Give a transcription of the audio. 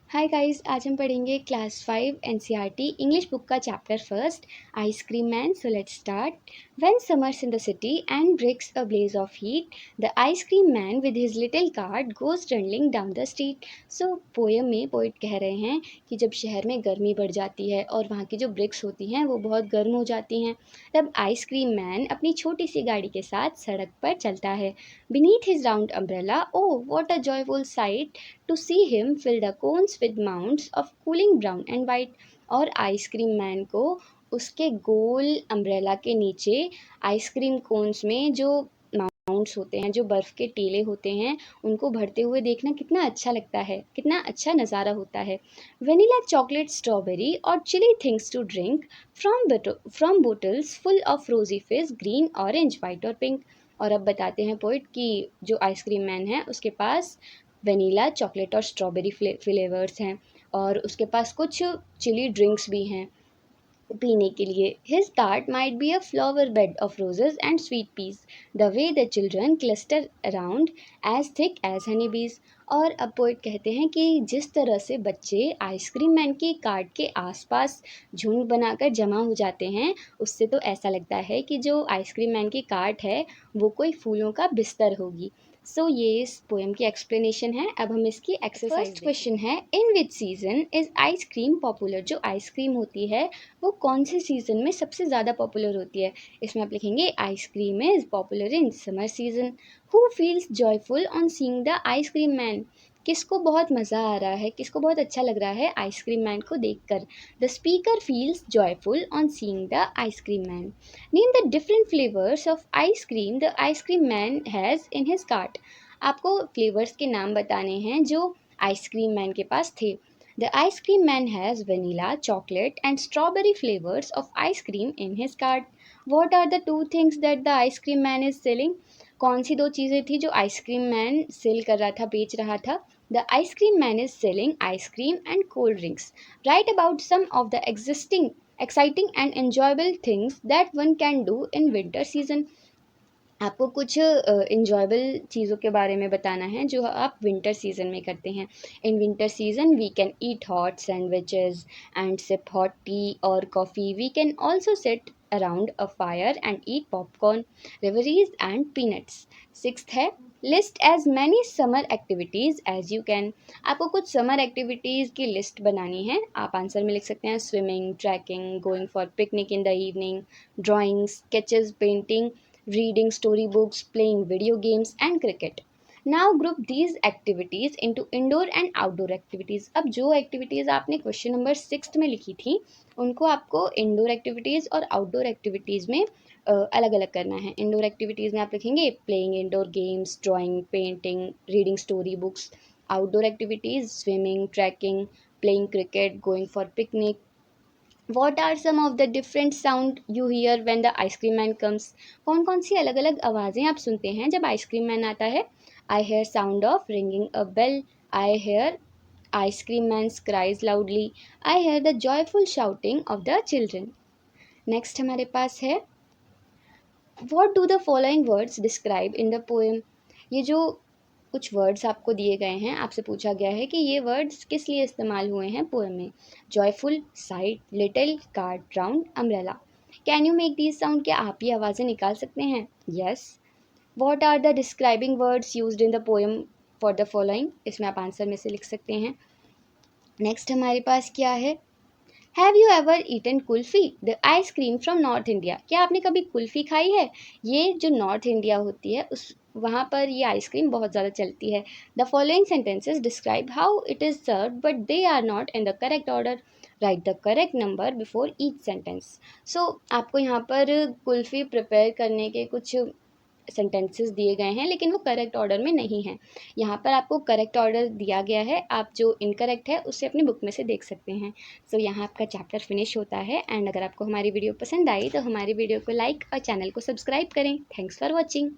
Hi guys, आज हम पढ़ेंगे क्लास 5 एनसीईआरटी इंग्लिश बुक का chapter first ice cream man. So let's start. When summers in the city and breaks a blaze of heat, the ice cream man with his little cart goes rumbling down the street. So poem में poet कह रहे हैं कि जब शहर में गर्मी बढ़ जाती है और वहाँ की जो ब्रिक्स होती हैं वो बहुत गर्म हो जाती हैं, तब आइसक्रीम मैन अपनी छोटी सी गाड़ी के साथ सड़क पर चलता है। Beneath his round umbrella, oh what a joyful site to see him fill the cones with mounds of cooling brown and white। और आइसक्रीम मैन को उसके गोल अम्ब्रेला के नीचे आइसक्रीम कोन्स में जो माउंट्स होते हैं, जो बर्फ़ के टीले होते हैं, उनको भरते हुए देखना कितना अच्छा लगता है, कितना अच्छा नज़ारा होता है। वेनिला चॉकलेट स्ट्रॉबेरी और chilly things to drink from bottles full of rosy fizz green orange white और पिंक। और अब बताते हैं पोइट कि जो आइसक्रीम मैन है उसके पास वनीला चॉकलेट और स्ट्रॉबेरी फ्लेवर्स हैं और उसके पास कुछ चिली ड्रिंक्स भी हैं पीने के लिए। His cart might be a flower bed of roses and sweet peas, the way the children cluster around as thick as honey bees. और अब पोइट कहते हैं कि जिस तरह से बच्चे आइसक्रीम मैन की कार्ट के आसपास झुंड बनाकर जमा हो जाते हैं, उससे तो ऐसा लगता है कि जो आइसक्रीम मैन की कार्ट है वो कोई फूलों का बिस्तर होगी। सो ये इस पोएम की एक्सप्लेनेशन है। अब हम इसकी एक्सरसाइज फर्स्ट क्वेश्चन है, in which season is ice cream popular. जो आइसक्रीम होती है वो कौन से सीज़न में सबसे ज़्यादा पॉपुलर होती है। इसमें आप लिखेंगे ice cream is popular in summer season. Who feels joyful on seeing the ice cream man. किसको बहुत मज़ा आ रहा है, किसको बहुत अच्छा लग रहा है आइसक्रीम मैन को देखकर। The speaker feels joyful on seeing the ice cream man. Name the different flavours of ice cream the ice cream man has in his cart. आपको फ्लेवर्स के नाम बताने हैं जो आइसक्रीम मैन के पास थे। The ice cream man has vanilla, chocolate, and strawberry flavors of ice cream in his cart. What are the two things that the ice cream man is selling? कौन सी दो चीज़ें थी जो आइसक्रीम मैन सेल कर रहा था, बेच रहा था? The ice cream man is selling ice cream and cold drinks. Write about some of the existing, exciting and enjoyable things that one can do in winter season. आपको कुछ enjoyable चीज़ों के बारे में बताना है जो आप विंटर सीजन में करते हैं। In winter season we can eat hot sandwiches and sip hot tea और coffee. We can also sit around a fire and eat popcorn, rewaris and peanuts. Sixth है, list as many summer activities as you can. आपको कुछ summer activities की list बनानी है। आप answer में लिख सकते हैं swimming, trekking, going for picnic in the evening, drawing, sketches, painting, reading storybooks, playing video games, and cricket. Now group these activities into indoor and outdoor activities. अब जो एक्टिविटीज़ आपने क्वेश्चन नंबर 6 में लिखी थी उनको आपको इंडोर एक्टिविटीज़ और outdoor activities में अलग अलग करना है। इंडोर एक्टिविटीज़ में आप लिखेंगे playing indoor games, drawing, painting, reading story books. Outdoor activities swimming, trekking, playing cricket, going for picnic. What are some of the different sound you hear when the ice cream man comes? कौन कौन सी अलग अलग आवाज़ें आप सुनते हैं जब ice cream man आता है? I hear sound of ringing a bell. I hear ice cream man's cries loudly. I hear the joyful shouting of the children. Next हमारे पास है, What do the following words describe in the poem? ये जो कुछ words आपको दिए गए हैं, आपसे पूछा गया है कि ये वर्ड्स किस लिए इस्तेमाल हुए हैं पोएम में। Joyful, sight, little, card, round, umbrella. Can you make these sound? क्या आप ये आवाज़ें निकाल सकते हैं? Yes. What are the describing words used in the poem for the following? इसमें आप आंसर में से लिख सकते हैं। नेक्स्ट हमारे पास क्या है, have you ever eaten kulfi the ice cream from north India. क्या आपने कभी कुल्फ़ी खाई है? ये जो नॉर्थ इंडिया होती है उस वहाँ पर ये आइसक्रीम बहुत ज़्यादा चलती है। The following sentences describe how it is serve but they are not in the correct order. Write the correct number before each sentence. So आपको यहाँ पर कुल्फ़ी प्रिपेयर करने के कुछ सेंटेंसेस दिए गए हैं लेकिन वो करेक्ट ऑर्डर में नहीं हैं। यहाँ पर आपको करेक्ट ऑर्डर दिया गया है, आप जो इनकरेक्ट है उससे अपनी बुक में से देख सकते हैं। सो यहाँ आपका चैप्टर फिनिश होता है एंड अगर आपको हमारी वीडियो पसंद आई तो हमारी वीडियो को लाइक और चैनल को सब्सक्राइब करें। Thanks for watching.